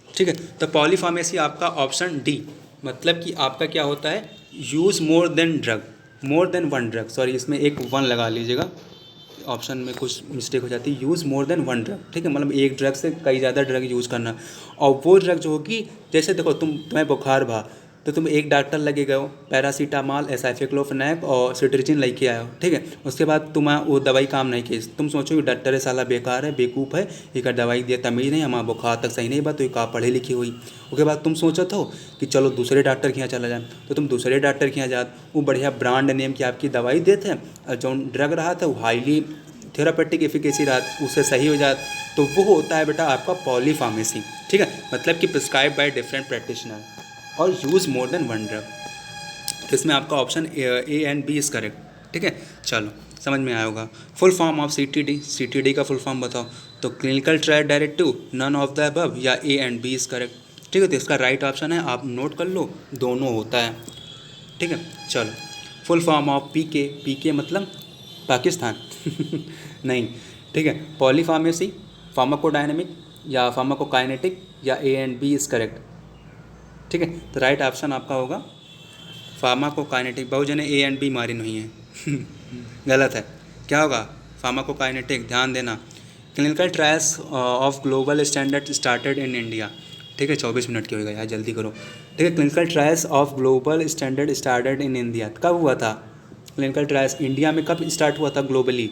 ठीक है, तो पॉलीफार्मेसी आपका ऑप्शन D, मतलब कि आपका क्या होता है? यूज़ मोर देन ड्रग, मोर देन वन ड्रग, सॉरी इसमें एक वन लगा लीजिएगा, ऑप्शन में कुछ मिस्टेक हो जाती है। Use more than one drug, ठीक है, मतलब एक ड्रग से कई ज़्यादा ड्रग यूज़ करना। और वो ड्रग जो होगी, जैसे देखो तुम्हें बुखार भा, तो तुम एक डॉक्टर लगे गए हो, पैरासीटामॉल, एसाइक्लोफेनेक और सिट्रिजिन लेके आए हो। ठीक है, उसके बाद तुम वो दवाई काम नहीं की, तुम सोचो कि डॉक्टर साला बेकार है, बेवकूफ़ है, एक दवाई दिया तमीज़ नहीं, हमारा बुखार तक सही नहीं बात, तो का पढ़े लिखी हुई। उसके बाद तुम सोचो हो कि चलो दूसरे डॉक्टर के यहाँ चला जाए, तो तुम दूसरे डॉक्टर के यहाँ जाते, वो बढ़िया ब्रांड नेम की आपकी दवाई देते हैं, और जो ड्रग रहा था वो हाईली थेरापेटिक एफिकेसी रहा, उससे सही हो जाए, तो वो होता है बेटा आपका पॉलीफार्मेसी। ठीक है, मतलब कि प्रिस्क्राइब बाय डिफरेंट प्रैक्टिशनर और use more than one drug. तो इसमें आपका option A and B is correct. ठीक है, चलो समझ में आया होगा। फुल फॉर्म ऑफ CTD का फुल फॉर्म बताओ। तो clinical trial directive, none of the above, या A and B is correct. ठीक है, तो इसका राइट ऑप्शन है, आप नोट कर लो, दोनों होता है। ठीक है, चलो फुल फॉर्म ऑफ PK मतलब पाकिस्तान नहीं। ठीक है, पॉलीफार्मेसी, फार्माकोडायनेमिक या फार्माकोकाइनेटिक, या A and B is correct. ठीक है, तो राइट ऑप्शन आपका होगा फार्माकोकाइनेटिक। बहुत जने A एंड B मारी नहीं है गलत है, क्या होगा? फार्माकोकाइनेटिक। ध्यान देना, clinical trials of global standard started in India. ठीक है 24 मिनट की होगा यार, जल्दी करो। ठीक है, clinical trials of global standard started in India, कब हुआ था क्लिनिकल ट्रायल्स इंडिया में, कब स्टार्ट हुआ था ग्लोबली?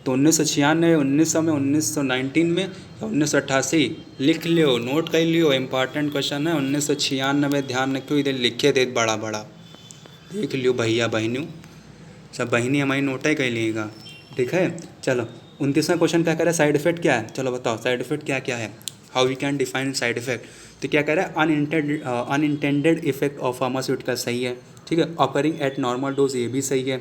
तो 1996, 1900 में, 1919 में, या 1988? लिख लियो, नोट कर लियो, इंपॉर्टेंट क्वेश्चन है। 1996, ध्यान रखियो, इधर लिखे दे बड़ा बड़ा, देख लियो भैया बहनों, सब बहनी हमारी नोट ही कर लिएगा। ठीक है, चलो 29वां क्वेश्चन क्या कह रहा है, साइड इफेक्ट क्या है? चलो बताओ साइड इफेक्ट क्या क्या है, how we can define side effect. तो क्या कह रहा है, अनइंटेंडेड इफेक्ट ऑफ फार्मास्यूटिकल, सही है। ठीक है, ऑकरिंग एट नॉर्मल डोज, ये भी सही है।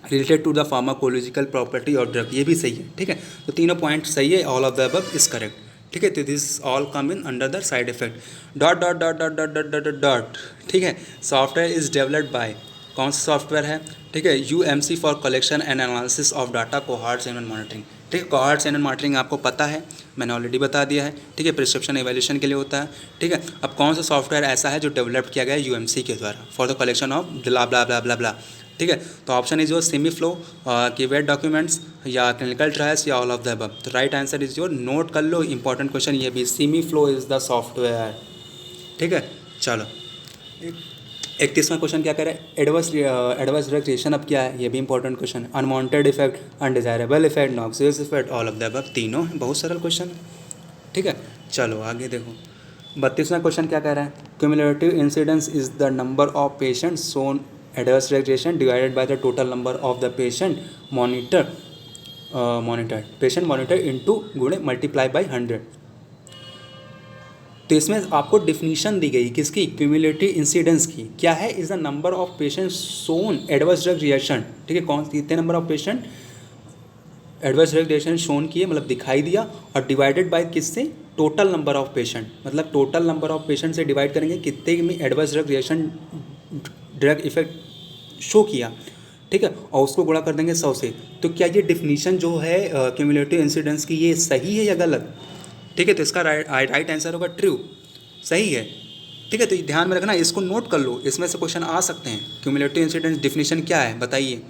Related to the pharmacological property of drug, ये भी सही है। ठीक है, तो तीनों पॉइंट सही है, all of the above is correct. ठीक है, तो this all come in under the side effect. Dot dot dot dot dot dot dot dot. ठीक है, सॉफ्टवेयर इज डेवलप्ड बाय, कौन सा सॉफ्टवेयर है? ठीक है, UMC for collection and analysis of data, cohorts and monitoring. ठीक है, cohorts and monitoring आपको पता है, मैंने ऑलरेडी बता दिया है। ठीक है, प्रिस्क्रिप्शन एवेल्यूशन के लिए होता है। ठीक है, अब कौन सा सॉफ्टवेयर ऐसा है जो डेवलप किया गया है UMC के द्वारा फॉर द कलेक्शन ऑफ ब्ला ब्ला ब्ला ब्ला ब्ला। ठीक है, तो option is your semi flow, keyword documents, या क्लिनिकल ट्रायल्स, या ऑल ऑफ द अबव। तो right answer is your, note कर लो, इंपॉर्टेंट क्वेश्चन ये भी, semi flow is the software. ठीक है, चलो 31वां क्वेश्चन क्या कह रहा है, एडवर्स ड्रग रिएक्शन अब क्या है, ये भी इंपॉर्टेंट क्वेश्चन है। Unwanted effect, undesirable effect, noxious effect, all of the above, तीनों बहुत सरल क्वेश्चन है। ठीक है, चलो आगे देखो 32वां क्वेश्चन क्या कह रहा है, cumulative incidence is the number of patient shown adverse drug reaction divided by the total number of the patient monitor into गुणे मल्टीप्लाई बाय 100। तो इसमें आपको डिफिनीशन दी गई किसकी, क्यूमुलेटिव इंसिडेंस की, क्या है, is the number of patient shown adverse drug reaction. ठीक है, कौन कितने number of patient adverse drug reaction shown किए, मतलब दिखाई दिया, और डिवाइडेड बाय किससे, टोटल नंबर ऑफ पेशेंट, मतलब टोटल नंबर ऑफ पेशेंट से डिवाइड करेंगे कितने में adverse drug reaction drug effect show किया। ठीक है, और उसको गुणा कर देंगे 100 से। तो क्या ये डिफिनीशन जो है क्यूमुलेटिव इंसिडेंस की, ये सही है या गलत? ठीक है, तो इसका राइट आंसर होगा ट्रू, सही है। ठीक है, तो ध्यान में रखना, इसको नोट कर लो, इसमें से क्वेश्चन आ सकते हैं। क्यूमुलेटिव इंसिडेंस डिफिनीशन क्या है बताइए।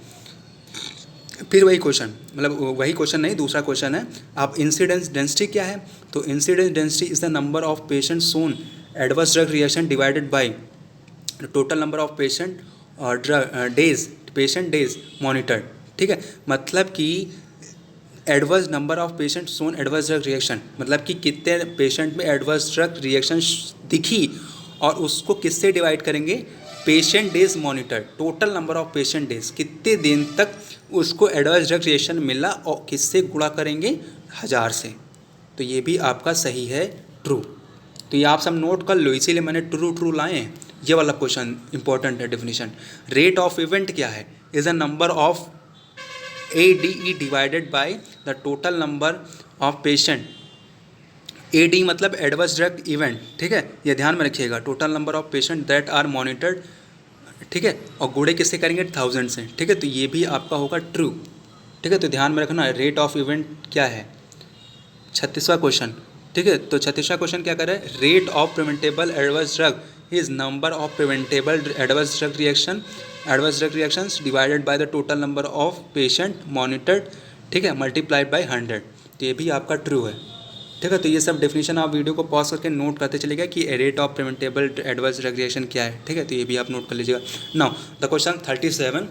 फिर वही क्वेश्चन, मतलब वही क्वेश्चन नहीं, दूसरा क्वेश्चन है, आप इंसिडेंस डेंसिटी क्या है, तो incidence density is the number of patient shown adverse drug reaction divided by total number of patient और पेशेंट डेज मॉनिटर्ड। ठीक है, मतलब कि adverse number of patient shown adverse drug reaction, मतलब कि कितने पेशेंट में एडवर्स ड्रग रिएक्शन दिखी, और उसको किससे डिवाइड करेंगे, patient days monitor, total number of patient days, कितने दिन तक उसको एडवर्स ड्रग रिएक्शन मिला, और किससे गुणा करेंगे, 1000 से। तो ये भी आपका सही है, ट्रू। तो ये आप सब नोट कर लो, इसीलिए मैंने ट्रू ट्रू लाए हैं। ये वाला क्वेश्चन इंपॉर्टेंट है, डेफिनेशन। रेट ऑफ इवेंट क्या है, is a number of ADE divided by the total number of patient. AD मतलब एडवर्स ड्रग इवेंट। ठीक है, ये ध्यान में रखिएगा, total number of patient that are monitored. ठीक है, और गुणे किससे करेंगे, 1000 से। ठीक है, तो ये भी आपका होगा ट्रू। ठीक है, तो ध्यान में रखना, रेट ऑफ इवेंट क्या है। 36वां क्वेश्चन। ठीक है, तो 36वां क्वेश्चन क्या कर रहा है, rate of preventable adverse drug is number of preventable adverse drug reactions divided by the total number of patient monitored. ठीक है, मल्टीप्लाइड बाय 100। तो ये भी आपका ट्रू है। ठीक है, तो ये सब डेफिनेशन आप वीडियो को पॉज करके नोट करते चलिएगा कि rate of preventable adverse drug reaction क्या है। ठीक है, तो ये भी आप नोट कर लीजिएगा। Now the question 37,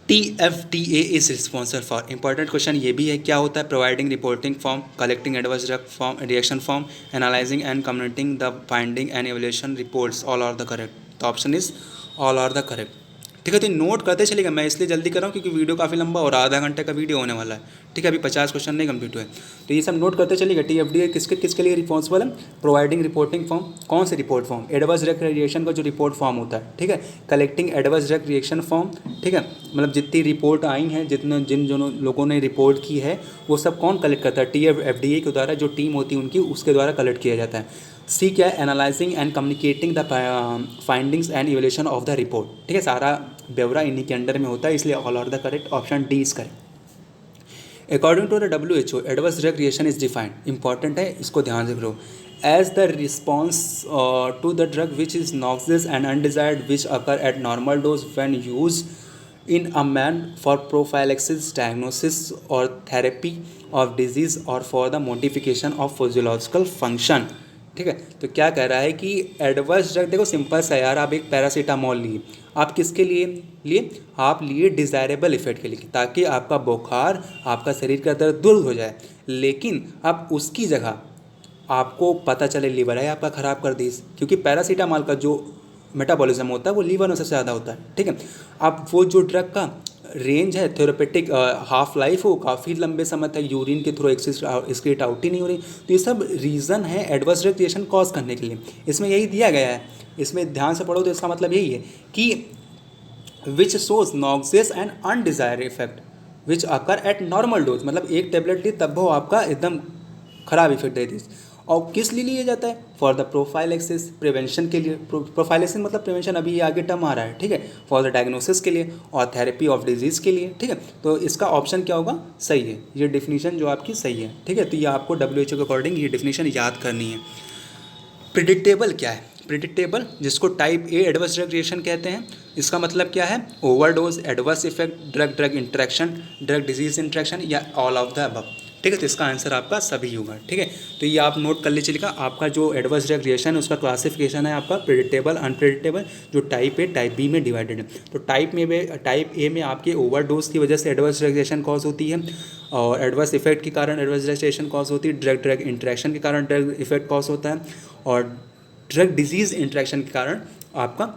TFDA is responsible for, important question ये भी है, क्या होता है, providing reporting form, collecting adverse drug form reaction form, analysing and communicating the finding and evaluation reports, all are the correct. तो option is all are the correct. ठीक है, तो नोट करते चलेगा, मैं इसलिए जल्दी कर रहा हूँ क्योंकि वीडियो काफ़ी लंबा और आधा घंटे का वीडियो होने वाला है। ठीक है, अभी 50 क्वेश्चन नहीं कंप्लीट हुए, तो ये सब नोट करते चलेगा। TFDA किसके लिए रिस्पॉन्सिबल है, प्रोवाइडिंग रिपोर्टिंग फॉर्म, कौन से report form, adverse drug reaction का जो रिपोर्ट फॉर्म होता है। ठीक है, collecting adverse drug reaction form. ठीक है, मतलब जितनी रिपोर्ट आई हैं, जिन लोगों ने रिपोर्ट की है, वो सब कौन कलेक्ट करता है, TFDA के द्वारा, जो टीम होती है उनकी, उसके द्वारा कलेक्ट किया जाता है। सी क्या है, analysing and communicating the findings and evaluation of the report. ठीक है, सारा ब्यौरा इन्हीं के अंडर में होता है, इसलिए all are the correct, option D is correct. According to the WHO adverse drug reaction is defined, important है, इसको ध्यान से करो, as the response to the drug which is noxious and undesired which occur at normal dose when use in a man for prophylaxis, diagnosis or therapy of disease or for the modification of physiological function. ठीक है। तो क्या कह रहा है कि adverse drug, देखो simple सा यार, आप एक पैरासीटामोल लिए, आप किसके लिए लिए, आप लिए डिज़ायरेबल इफेक्ट के लिए, ताकि आपका बुखार, आपका शरीर का दर्द दूर हो जाए। लेकिन अब उसकी जगह आपको पता चले लीवर है आपका ख़राब कर दी, क्योंकि पैरासीटामोल का जो मेटाबॉलिज्म होता है वो लीवर में सबसे ज़्यादा होता है, ठीक है। अब वो जो ड्रग का रेंज है थेरेपेटिक हाफ लाइफ हो काफ़ी लंबे समय तक यूरिन के थ्रू एक्सक्रीट आउट ही नहीं हो रही, तो ये सब रीज़न है एडवर्स ड्रग रिएक्शन कॉज करने के लिए। इसमें यही दिया गया है, इसमें ध्यान से पढ़ो तो इसका मतलब यही है कि which shows noxious and undesired effect which occur at normal dose, मतलब एक टेबलेट ली तब वो आपका एकदम खराब इफेक्ट देती है। और किस लिए लिया जाता है, फॉर द प्रोफाइलेक्सिस, प्रिवेंशन के लिए। प्रोफाइलेक्सिस मतलब प्रिवेंशन, अभी ये आगे टर्म आ रहा है, ठीक है। फॉर द डायग्नोसिस के लिए और थेरेपी ऑफ डिजीज़ के लिए, ठीक है। तो इसका ऑप्शन क्या होगा, सही है, ये डिफिनीशन जो आपकी सही है, ठीक है। तो ये आपको WHO के अकॉर्डिंग ये डिफिनीशन याद करनी है। प्रिडिक्टेबल क्या है, प्रिडिक्टेबल जिसको type A adverse drug reaction कहते हैं, इसका मतलब क्या है, overdose, adverse effect, drug drug interaction, drug disease interaction या ऑल ऑफ द अबव, ठीक है। तो इसका आंसर आपका सभी होगा, ठीक है। तो ये आप नोट कर लीजिएगा, आपका जो एडवर्स ड्रग रिएक्शन है उसका क्लासिफिकेशन है आपका प्रिडिक्टेबल, अनप्रिडिक्टेबल, जो टाइप ए टाइप बी में डिवाइडेड है। तो टाइप ए में आपके ओवरडोज की वजह से एडवर्स ड्रग रिएक्शन कॉज होती है, और एडवर्स इफेक्ट के कारण एडवर्स ड्रग रिएक्शन कॉज होती है, ड्रग ड्रग इंटरेक्शन के कारण ड्रग इफेक्ट कॉज होता है, और ड्रग डिजीज़ इंटरेक्शन के कारण आपका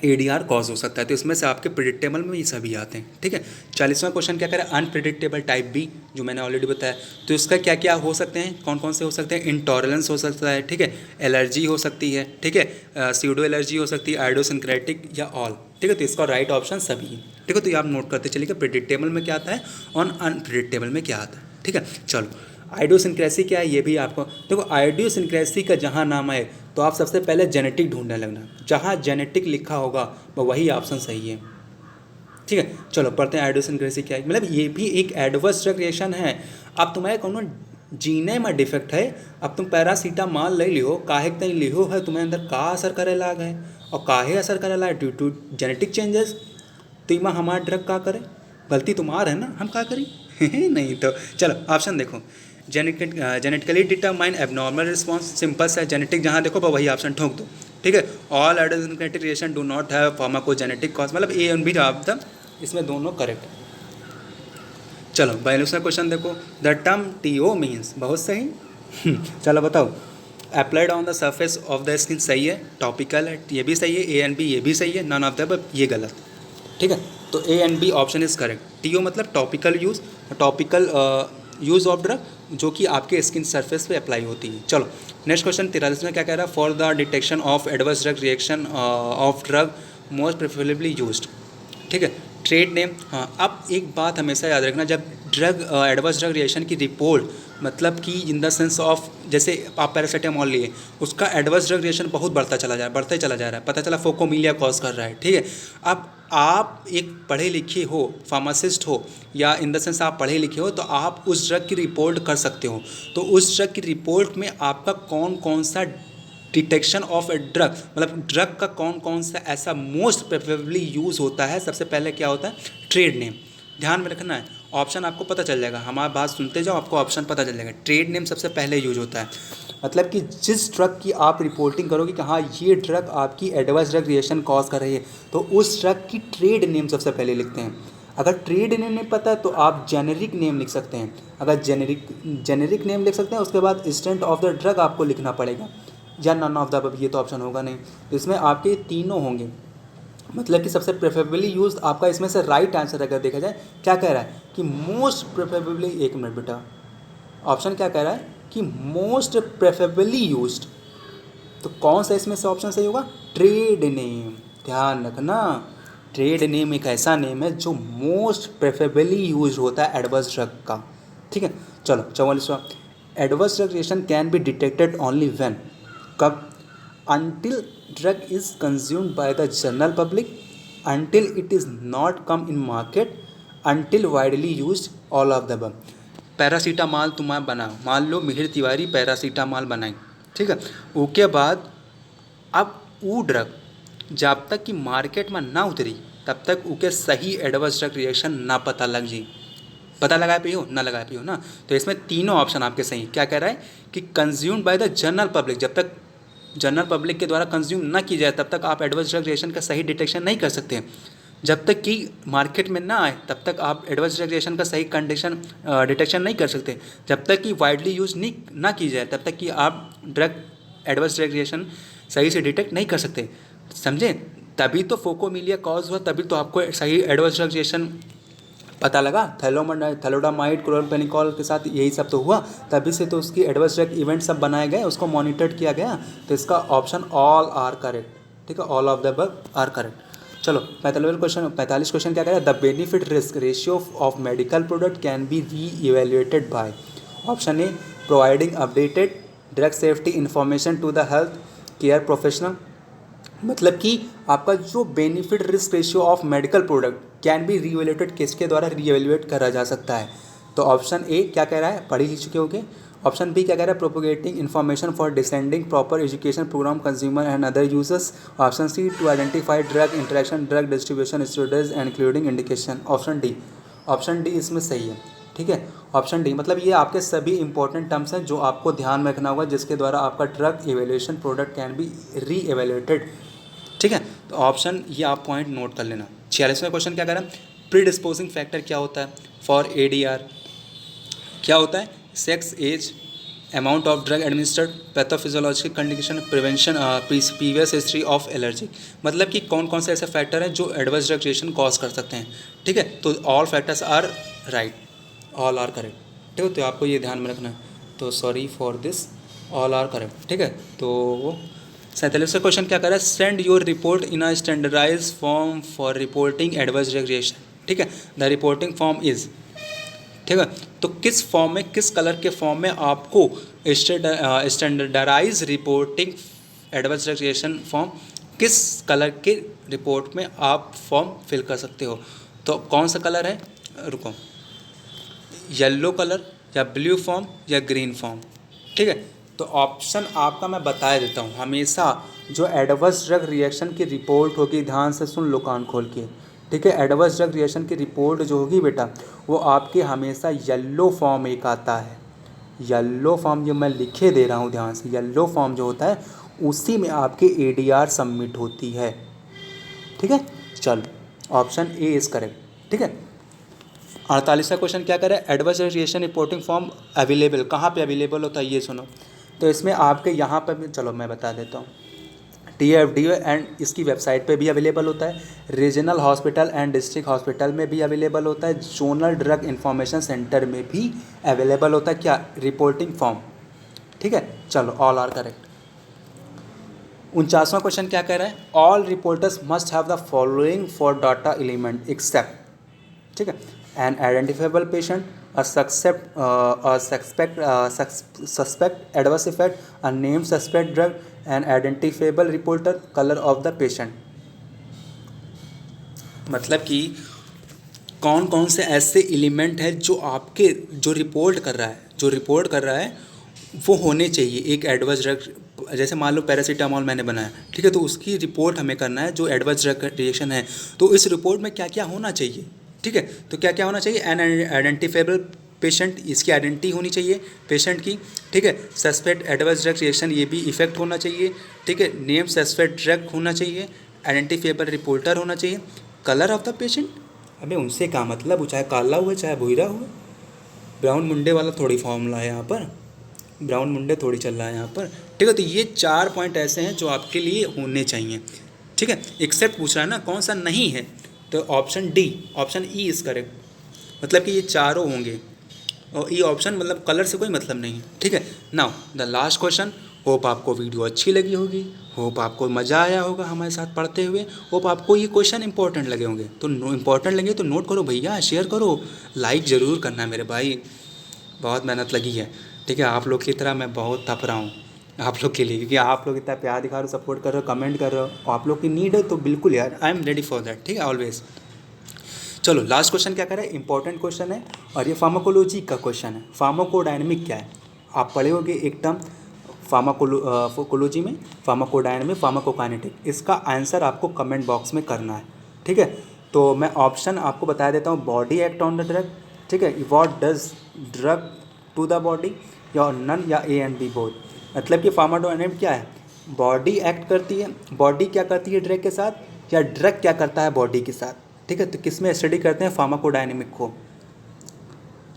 ADR कॉज हो सकता है। तो इसमें से आपके प्रिडिक्टेबल में ये सभी आते हैं, ठीक है। 40वां क्वेश्चन क्या करें, अनप्रिडिक्टेबल टाइप बी, जो मैंने ऑलरेडी बताया। तो इसका क्या क्या हो सकते हैं, कौन कौन से हो सकते हैं, इंटॉलरेंस हो सकता है, ठीक है, एलर्जी हो सकती है, ठीक है, सीडो एलर्जी हो सकती है, आइडियोसिंक्रेटिक या ऑल, ठीक है। तो इसका राइट ऑप्शन सभी है, ठीक है। तो ये आप नोट करते चलिए कि प्रिडिक्टेबल में क्या आता है और अनप्रिडिक्टेबल में क्या आता है, ठीक है। चलो, आइडियोसिंक्रेसी क्या है ये भी आपको देखो, आइडियोसिंक्रेसी का जहाँ नाम है तो आप सबसे पहले जेनेटिक ढूंढने लगना, जहाँ जेनेटिक लिखा होगा वही ऑप्शन सही है, ठीक है। चलो पढ़ते हैं आइडियोसिंक्रेसी क्या है, मतलब ये भी एक एडवर्स ड्रग रिएक्शन है। अब तुम्हारे कौन जीने में डिफेक्ट है, अब तुम पैरासीटामोल ले लियो, काहे तक लियो है, तुम्हारे अंदर का असर करे लाग है, और काहे असर करे लाग ड्यू टू जेनेटिक चेंजेस। तो इमा हमारा ड्रग का करे, गलती तुम्हारा है ना, हम का करें नहीं। तो चलो ऑप्शन देखो, genetically determine abnormal response, simple सा जेनेटिक, जहाँ देखो वही ऑप्शन ठोक दो, ठीक है। All idiosyncratic reaction do not have pharmacogenetic cause, मतलब ए एंड बी जवाब था, इसमें दोनों करेक्ट है। चलो 42वां क्वेश्चन देखो, द टर्म TO मीन्स, बहुत सही चलो बताओ, applied on the surface of the skin, सही है, टॉपिकल है, ये भी सही है, ए एंड बी ये भी सही है, नन ऑफ द अबव ये गलत, ठीक है। तो A and B option is correct. TO मतलब topical use, topical use of drug जो कि आपके स्किन सरफेस पे अप्लाई होती है। चलो नेक्स्ट क्वेश्चन 43 में क्या कह रहा है, for the detection of adverse drug reaction of drug most preferably used, ठीक है, ट्रेड नेम। हाँ, अब एक बात हमेशा याद रखना, जब ड्रग एडवर्स ड्रग रिएक्शन की रिपोर्ट, मतलब कि इन द सेंस ऑफ, जैसे आप पैरासीटामोल लिए, उसका एडवर्स ड्रग रिएक्शन बहुत बढ़ता चला जा रहा है, पता चला फोकोमिलिया कॉज कर रहा है, ठीक है। अब आप एक पढ़े लिखे हो, फार्मासिस्ट हो, या इन द सेंस आप पढ़े लिखे हो, तो आप उस ड्रग की रिपोर्ट कर सकते हो। तो उस ड्रग की रिपोर्ट में आपका कौन कौन सा डिटेक्शन ऑफ ए ड्रग, मतलब ड्रग का कौन कौन सा ऐसा मोस्ट प्रेफरेबली यूज़ होता है, सबसे पहले क्या होता है, ट्रेड नेम। ध्यान में रखना है, ऑप्शन आपको पता चल जाएगा, हमारी बात सुनते जाओ, आपको ऑप्शन पता चल जाएगा। ट्रेड नेम सबसे पहले यूज होता है, मतलब कि जिस ड्रग की आप रिपोर्टिंग करोगे कि हाँ ये ड्रग आपकी एडवर्स ड्रग रिएक्शन कॉज कर रही है, तो उस ड्रग की ट्रेड नेम सबसे पहले लिखते हैं। अगर ट्रेड नेम नहीं पता तो आप जेनेरिक नेम लिख सकते हैं, अगर जेनेरिक नेम लिख सकते हैं, उसके बाद स्ट्रेंथ ऑफ द ड्रग आपको लिखना पड़ेगा, या नन ऑफ द अबव, ये तो ऑप्शन होगा नहीं। तो इसमें आपके तीनों होंगे, मतलब कि सबसे प्रेफरेबली यूज आपका इसमें से राइट आंसर अगर देखा जाए, क्या कह रहा है कि मोस्ट प्रेफरेबली, एक मिनट बेटा, ऑप्शन क्या कह रहा है कि मोस्ट प्रेफरेबली यूज्ड, तो कौन सा इसमें से ऑप्शन सही होगा, ट्रेड नेम। ध्यान रखना, ट्रेड नेम एक ऐसा नेम है जो मोस्ट प्रेफरेबली यूज होता है एडवर्स ड्रग का, ठीक है। चलो 44वां, adverse drug reaction can be detected only when, कब, until drug is consumed by the general public, until it is not come in market, until widely used, all of the above। Paracetamol तुम्हारा बना, मान लो Mihir Tiwari paracetamol बनाई, ठीक है, उसके बाद अब वो ड्रग जब तक कि मार्केट में ना उतरी तब तक उके सही एडवर्स ड्रग रिएक्शन ना पता लग जी, पता लगा पाई हो ना, लगा पाई हो ना। तो इसमें तीनों ऑप्शन आपके सही। क्या कह रहा है कि consumed by the general public, जब तक जनरल पब्लिक के द्वारा कंज्यूम ना की जाए तब तक आप एडवर्स ड्रग रिएक्शन का सही डिटेक्शन नहीं कर सकते। जब तक कि मार्केट में ना आए तब तक आप एडवर्स ड्रग रिएक्शन का सही कंडीशन डिटेक्शन नहीं कर सकते। जब तक कि वाइडली यूज नहीं ना की जाए तब तक कि आप एडवर्स ड्रग रिएक्शन सही से डिटेक्ट नहीं कर सकते, समझे। तभी तो फोकोमिलिया कॉज हुआ, तभी तो आपको सही एडवर्स ड्रग रिएक्शन पता लगा। थैलोडामाइड क्लोरोपेनिकॉल के साथ यही सब तो हुआ, तभी से तो उसकी एडवर्स ड्रग इवेंट सब बनाए गए, उसको मॉनिटर किया गया। तो इसका ऑप्शन ऑल आर करेक्ट, ठीक है, all of the above are correct. चलो 45 क्वेश्चन क्या कह रहा है, the benefit risk ratio of medical product can be reevaluated by. Option A providing updated drug safety information to the health care professional, मतलब कि आपका जो benefit risk ratio of medical product can be reevaluated, किसके द्वारा re-evaluate करा जा सकता है। तो ऑप्शन ए क्या कह रहा है, पढ़ ही चुके होंगे। ऑप्शन बी क्या कह रहा है, propagating information for descending proper education programme consumer and other users. Option C to identify drug interaction drug distribution studies and including indication. Option D इसमें सही है, ठीक है। ऑप्शन डी मतलब ये आपके सभी इंपॉर्टेंट टर्म्स हैं जो आपको ध्यान में रखना होगा, जिसके द्वारा आपका drug evaluation product can be री एवेल्यूएटेड, ठीक है। तो ऑप्शन ये आप पॉइंट नोट कर लेना। 46वां क्वेश्चन क्या कह रहा है, प्री डिस्पोजिंग फैक्टर क्या होता है फॉर एडीआर, क्या होता है, sex, age, amount of drug administered, pathophysiological condition, prevention, previous history of allergy. मतलब कि कौन कौन से ऐसे फैक्टर हैं जो एडवर्स ड्रग रिएक्शन कॉज कर सकते हैं, ठीक है। तो all factors are right, all are correct, ठीक है। तो आपको ये ध्यान में रखना है, तो sorry for this, all are correct, ठीक है। तो 47वां क्वेश्चन क्या कर रहा है, send your report in a standardise form for reporting adverse drug reaction, ठीक है। द रिपोर्टिंग फॉर्म इज, ठीक है। तो किस फॉर्म में, किस कलर के फॉर्म में आपको standardise reporting adverse drug reaction form, किस कलर के रिपोर्ट में आप फॉर्म फिल कर सकते हो। तो कौन सा कलर है, रुको, येलो कलर या ब्लू फॉर्म या ग्रीन फॉर्म, ठीक है। तो ऑप्शन आपका मैं बता देता हूँ, हमेशा जो एडवर्स ड्रग रिएक्शन की रिपोर्ट होगी, ध्यान से सुन लो कान खोल के, ठीक है। एडवर्स ड्रग रिएक्शन की रिपोर्ट जो होगी बेटा, वो आपकी हमेशा येलो फॉर्म एक आता है, येलो फॉर्म जो मैं लिखे दे रहा हूँ ध्यान से, येलो फॉर्म जो होता है उसी में आपकी एडीआर सबमिट होती है, ठीक है। चलो ऑप्शन ए इज करेक्ट, ठीक है। 48वां क्वेश्चन क्या करे, adverse reaction reporting form available कहाँ पे अवेलेबल होता है, ये सुनो। तो इसमें आपके यहाँ पर भी, चलो मैं बता देता हूँ, TFDA एंड इसकी वेबसाइट पे भी अवेलेबल होता है, regional hospital and district hospital में भी अवेलेबल होता है, जोनल ड्रग इंफॉर्मेशन सेंटर में भी अवेलेबल होता है, क्या, रिपोर्टिंग फॉर्म, ठीक है। चलो ऑल आर करेक्ट। 49वां क्वेश्चन क्या कह रहा है, all reporters must have the following for data element except, ठीक है, an identifiable patient, a suspect adverse effect, a named suspect drug, an identifiable reporter, color of the patient। मतलब कि कौन कौन से ऐसे एलिमेंट हैं जो आपके जो रिपोर्ट कर रहा है वो होने चाहिए एक एडवर्स ड्रग। जैसे मान लो पैरासीटामोल मैंने बनाया, ठीक है, तो उसकी रिपोर्ट हमें करना है जो एडवर्स ड्रग रिएक्शन है, तो इस रिपोर्ट में क्या क्या होना चाहिए, ठीक है। तो क्या क्या होना चाहिए, एन आइडेंटिफाइबल पेशेंट, इसकी आइडेंटिटी होनी चाहिए पेशेंट की, ठीक है। सस्पेक्ट एडवर्स ड्रग रिएक्शन, ये भी इफेक्ट होना चाहिए, ठीक है। नेम सस्पेक्ट ड्रग होना चाहिए, आइडेंटिफाइबल रिपोर्टर होना चाहिए, कलर ऑफ द पेशेंट, अबे उनसे क्या मतलब, चाहे काला हुआ चाहे भूरा हुआ, ब्राउन मुंडे वाला थोड़ी फॉर्मूला है यहाँ पर, ब्राउन मुंडे थोड़ी चल रहा है यहाँ पर, ठीक है। तो ये 4 पॉइंट ऐसे हैं जो आपके लिए होने चाहिए, ठीक है। एक्सेप्ट पूछ रहा है ना, कौन सा नहीं है, तो option D, option E is correct, मतलब कि ये चारों होंगे, और ई ऑप्शन मतलब कलर से कोई मतलब नहीं है, ठीक है। Now the last question, hope आपको वीडियो अच्छी लगी होगी, होप आपको मज़ा आया होगा हमारे साथ पढ़ते हुए, होप आपको ये क्वेश्चन इंपॉर्टेंट लगे होंगे। तो इंपॉर्टेंट लगे तो नोट करो भैया, शेयर करो, लाइक ज़रूर करना मेरे भाई, बहुत मेहनत लगी है, ठीक है। आप लोग की तरह मैं बहुत थप रहा हूँ आप लोग के लिए, क्योंकि आप लोग इतना प्यार दिखा रहे हो, सपोर्ट कर रहे हो, कमेंट कर रहे हो, आप लोग की नीड है तो बिल्कुल यार, I am ready for that, ठीक है, ऑलवेज। चलो लास्ट क्वेश्चन क्या करें, इंपॉर्टेंट क्वेश्चन है और ये फार्माकोलॉजी का क्वेश्चन है। फार्माकोडायनेमिक क्या है, आप पढ़े होगे एक टर्म फार्माकोलॉजी में, फार्माकोडायनेमिक, फार्माकोकाइनेटिक, इसका आंसर आपको कमेंट बॉक्स में करना है, ठीक है। तो मैं ऑप्शन आपको बता देता हूँ, body act on the drug, ठीक है, what does drug to the body, या नन या ए एंड बी बोथ। मतलब कि फार्माकोडायनेमिक क्या है, बॉडी एक्ट करती है, बॉडी क्या करती है ड्रग के साथ, या ड्रग क्या करता है बॉडी के साथ। ठीक है, तो किस में स्टडी करते हैं, फार्माकोडायनेमिक को।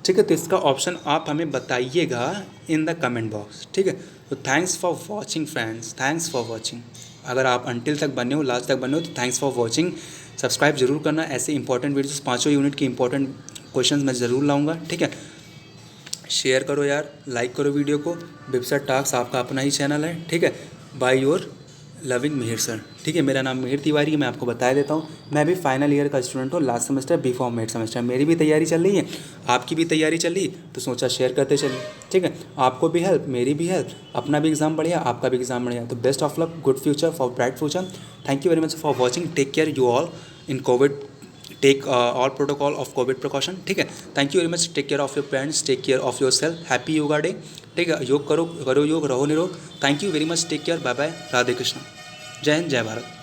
ठीक है, तो इसका ऑप्शन आप हमें बताइएगा इन द कमेंट बॉक्स। ठीक है, तो thanks for watching friends, thanks for watching. अगर आप अंटिल तक बने हो, लास्ट तक बने हो, तो थैंक्स फॉर वॉचिंग। सब्सक्राइब जरूर करना, ऐसे इंपॉर्टेंट वीडियोस, पाँचों यूनिट की इंपॉर्टेंट क्वेश्चन मैं ज़रूर लाऊंगा। ठीक है, शेयर करो यार, लाइक करो वीडियो को। बिबसर टॉक्स आपका अपना ही चैनल है। ठीक है, by your loving Mihir sir. ठीक है, मेरा नाम मिहिर तिवारी है, मैं आपको बता देता हूँ। मैं भी फाइनल ईयर का स्टूडेंट हूँ, last semester B pharm mid semester. मेरी भी तैयारी चल रही है, आपकी भी तैयारी चल रही, तो सोचा शेयर करते चलिए। ठीक है, आपको भी हेल्प, मेरी भी हेल्प, अपना भी एग्जाम बढ़िया, आपका भी एग्जाम बढ़िया। तो best of luck, good future for bright future. Thank you very much for watching. Take care you all in Covid, take all protocol of Covid precaution. ठीक है, thank you very much. Take care of your parents, take care of your self. Happy yoga day. ठीक है, योग करो, करो योग, रहो निरोग। Thank you very much, take care, bye bye, Radhe Krishna, जय हिंद, जय भारत।